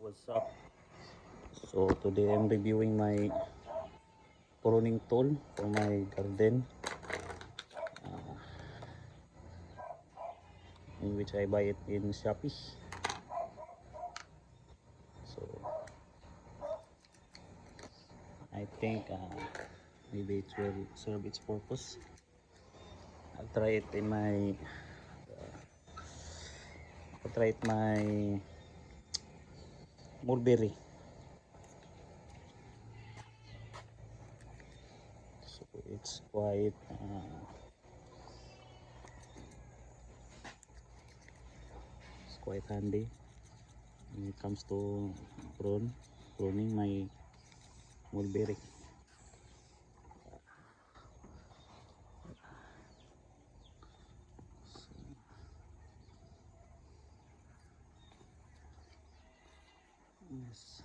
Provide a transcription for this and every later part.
What's up? So today I'm reviewing my pruning tool for my garden, in which I buy it in Shopee. So I think maybe it will serve its purpose. I'll try it in my mulberry. So it's quite handy when it comes to pruning my mulberry. Yes.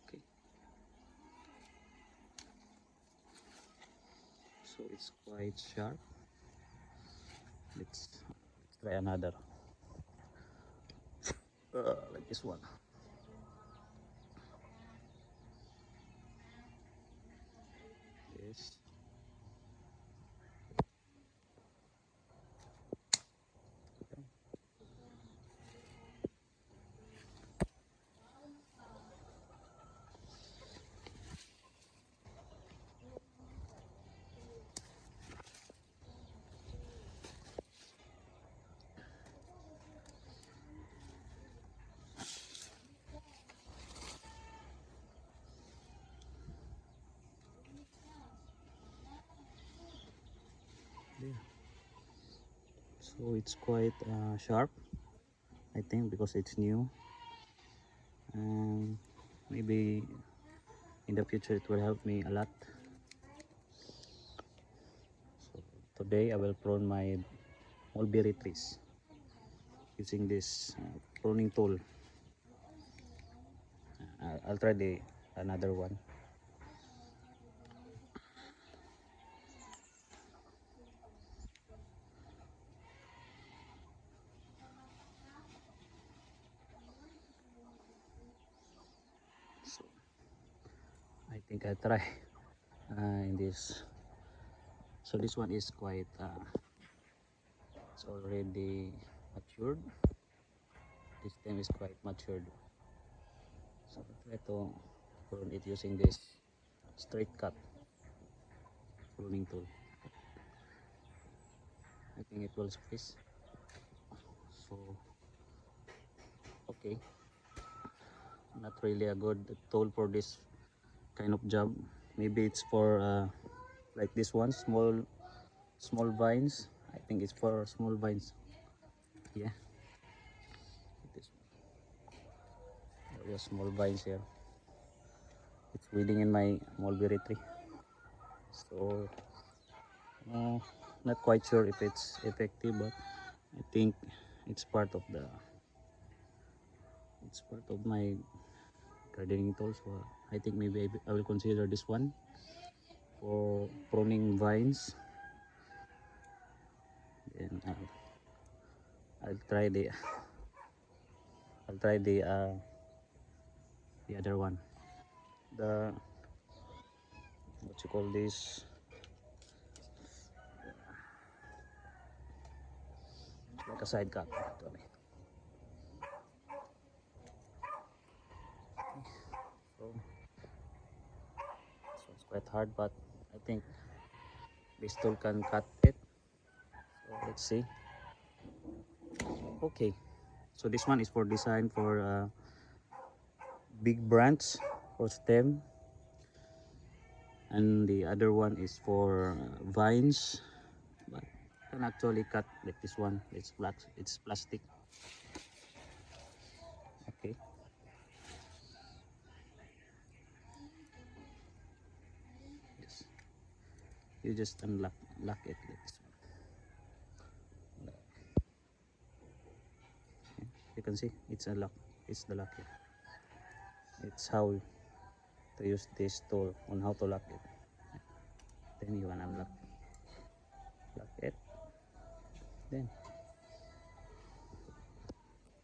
Okay. So it's quite sharp. Let's try another. Like this one. Yes. Yeah. So it's quite sharp, I think, because it's new, and maybe in the future it will help me a lot. So today I will prune my mulberry trees using this pruning tool. I'll try the another one. So I think I'll try in this. So this one is quite it's already matured. This stem is quite matured. So I'll try to prune it using this straight cut pruning tool. I think it will suffice. So okay, not really a good tool for this kind of job. Maybe it's for like this one, small vines. I think it's for small vines. Yeah, this there are small vines here. It's weeding in my mulberry tree. So not quite sure if it's effective, but I think it's part of my gardening tools. So I think maybe I will consider this one for pruning vines. Then I'll try the I'll try the other one, the what you call this, like a side cut actually. So this one's quite hard, but I think this tool can cut it. So let's see. Okay, so this one is for design for big branch or stem, and the other one is for vines, but can actually cut like this one. It's black, it's plastic. Okay, yes, you just lock it like this one. You can see it's a lock. It's the lock here. It's how to use this tool on how to lock it. Then you unlock it, then